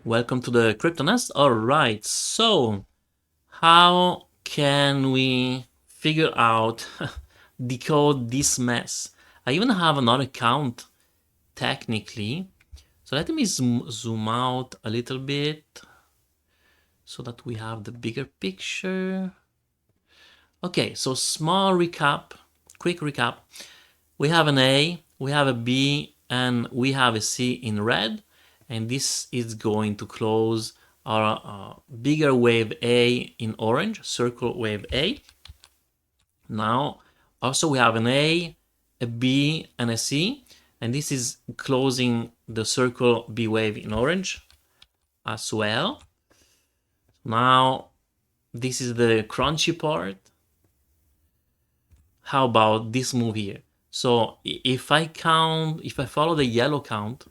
Welcome to the Crypto Nest. Alright, so how can we figure out, decode this mess? I even have another account technically. So let me zoom out a little bit so that we have the bigger picture. Okay, so small recap, quick recap. We have an A, we have a B, and we have a C in red. And this is going to close our bigger wave A in orange, circle wave A. Now, also we have an A, a B, and a C. And this is closing the circle B wave in orange as well. Now, this is the crunchy part. How about this move here? So if I follow the yellow count,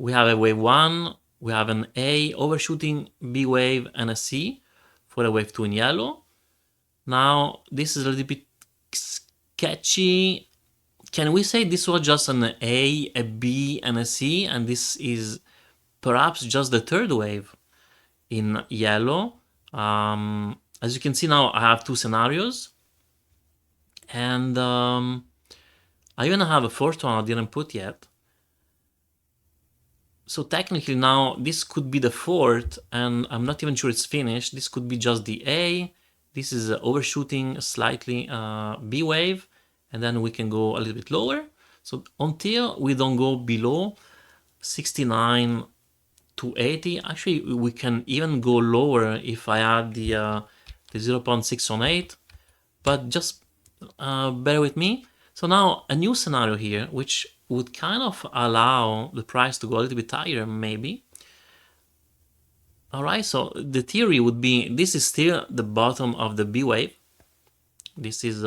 we have a wave 1, we have an A overshooting B wave and a C for a wave 2 in yellow. Now, this is a little bit sketchy. Can we say this was just an A, a B, and a C, and this is perhaps just the third wave in yellow? As you can see now, I have two scenarios. And I even have a fourth one I didn't put yet. So technically now this could be the fourth, and I'm not even sure it's finished. This could be just the A. This is overshooting slightly B wave, and then we can go a little bit lower. So until we don't go below 69 to 80, actually we can even go lower if I add the 0.618, but just bear with me. So now a new scenario here, which would kind of allow the price to go a little bit higher, maybe. All right, so the theory would be this is still the bottom of the B wave. This is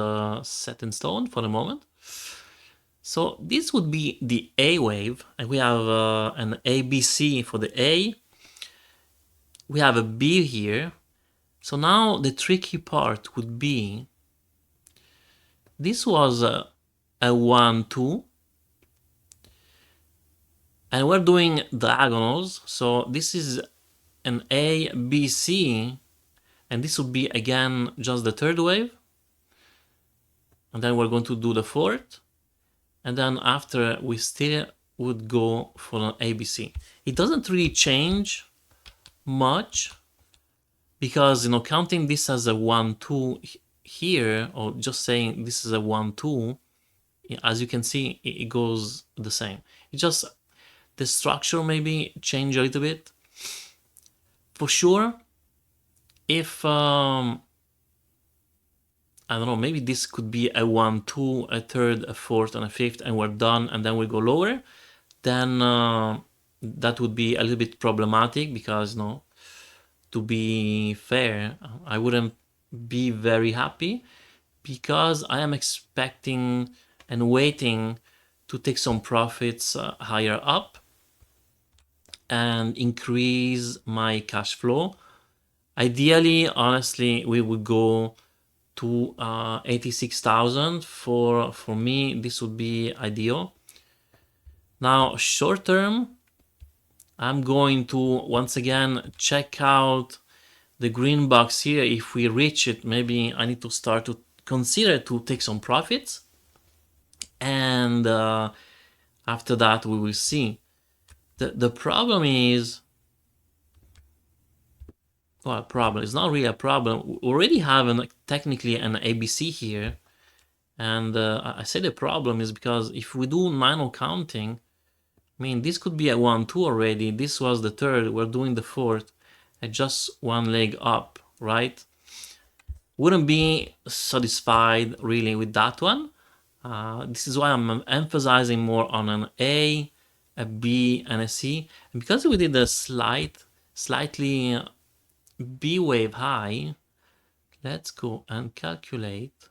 set in stone for the moment. So this would be the A wave, and we have an ABC for the A. We have a B here. So now the tricky part would be this was a 1, 2. And we're doing diagonals. So this is an A, B, C. And this would be, again, just the third wave. And then we're going to do the fourth. And then after, we still would go for an ABC. It doesn't really change much because, counting this as a 1, 2 here, or just saying this is a 1, 2, as you can see, it goes the same. It just, the structure maybe change a little bit. For sure, if, I don't know, maybe this could be a 1, 2, a third, a fourth, and a fifth, and we're done, and then we go lower, then that would be a little bit problematic because, to be fair, I wouldn't be very happy because I am expecting and waiting to take some profits higher up and increase my cash flow. Ideally, honestly, we would go to 86,000. For me, this would be ideal. Now, short term, I'm going to once again check out the green box here. If we reach it, maybe I need to start to consider to take some profits. And after that, we will see. The problem is, well, problem. It's not really a problem. We already have technically an ABC here. And I say the problem is because if we do manual counting, I mean, this could be a 1, 2 already. This was the third. We're doing the fourth. And just one leg up, right? Wouldn't be satisfied really with that one. This is why I'm emphasizing more on an A, B, and a C. And because we did a slightly B wave high, let's go and calculate.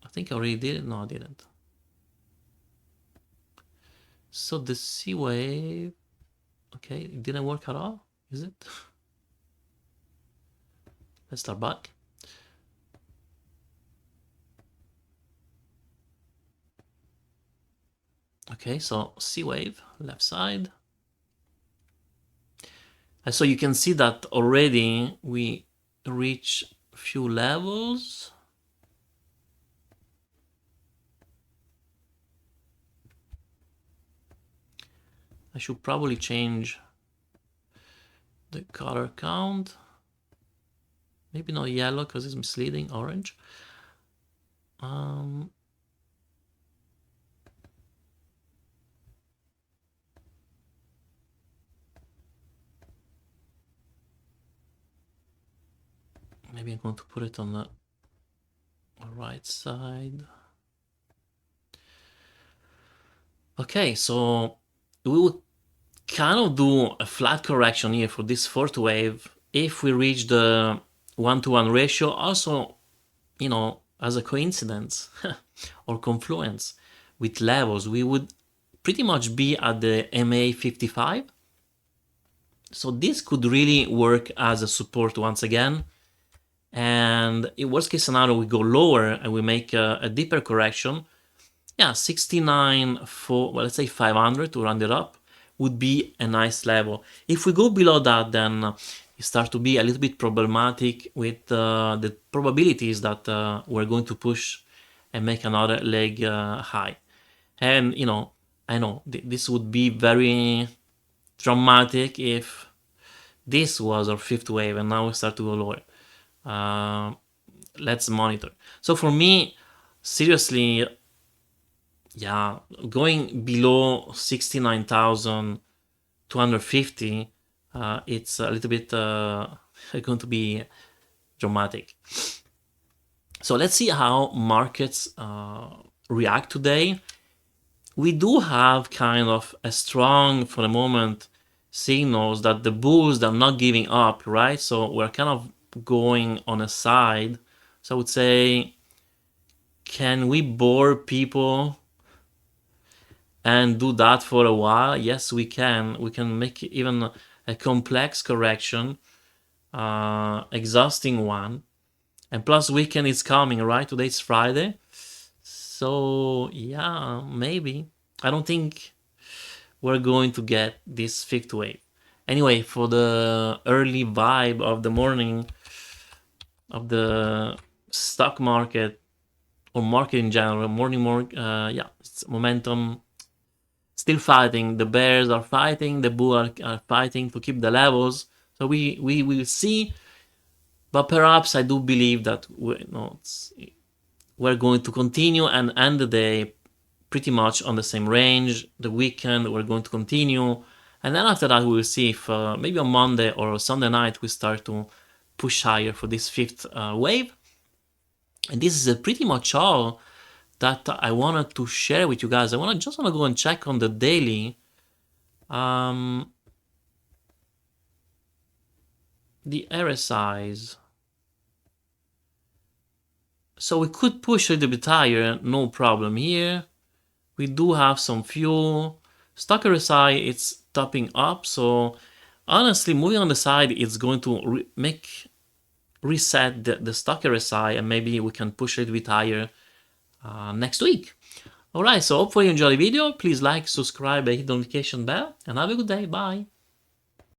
I think I already did it. No, I didn't. So the C wave, okay, it didn't work at all, is it? Let's start back. Okay, so C wave, left side. And so you can see that already we reach a few levels. I should probably change the color count. Maybe not yellow because it's misleading, orange. Maybe I'm going to put it on the right side. Okay, so we will kind of do a flat correction here for this fourth wave if we reach the 1-to-1 ratio. Also, you know, as a coincidence or confluence with levels, we would pretty much be at the MA 55. So this could really work as a support once again. And in worst case scenario, we go lower and we make a deeper correction. Yeah, 69 for, well, let's say 500 to round it up would be a nice level. If we go below that, then it starts to be a little bit problematic with the probabilities that we're going to push and make another leg high. And, you know, I know this would be very dramatic if this was our fifth wave and now we start to go lower. Let's monitor. So for me, seriously, yeah, going below 69,250, it's a little bit going to be dramatic. So let's see how markets react today. We do have kind of a strong, for the moment, signals that the bulls are not giving up, right? So we're kind of going on a side. So I would say, can we bore people and do that for a while? Yes, we can. We can make even a complex correction, exhausting one. And plus weekend is coming, right? Today's Friday. So yeah, maybe. I don't think we're going to get this fifth wave. Anyway, for the early vibe of the morning of the stock market or market in general, yeah, it's momentum still fighting. The bears are fighting, the bulls are fighting to keep the levels. So we will see. But perhaps I do believe that we're going to continue and end the day pretty much on the same range. The weekend we're going to continue. And then after that, we will see if maybe on Monday or Sunday night we start to push higher for this fifth wave. And this is pretty much all that I wanted to share with you guys. I just want to go and check on the daily. The RSIs. So we could push a little bit higher, no problem here. We do have some fuel. Stock RSI, it's topping up. So honestly, moving on the side, it's going to reset the stock RSI, and maybe we can push a little bit higher next week. All right, so hopefully you enjoyed the video. Please like, subscribe, and hit the notification bell, and have a good day. Bye.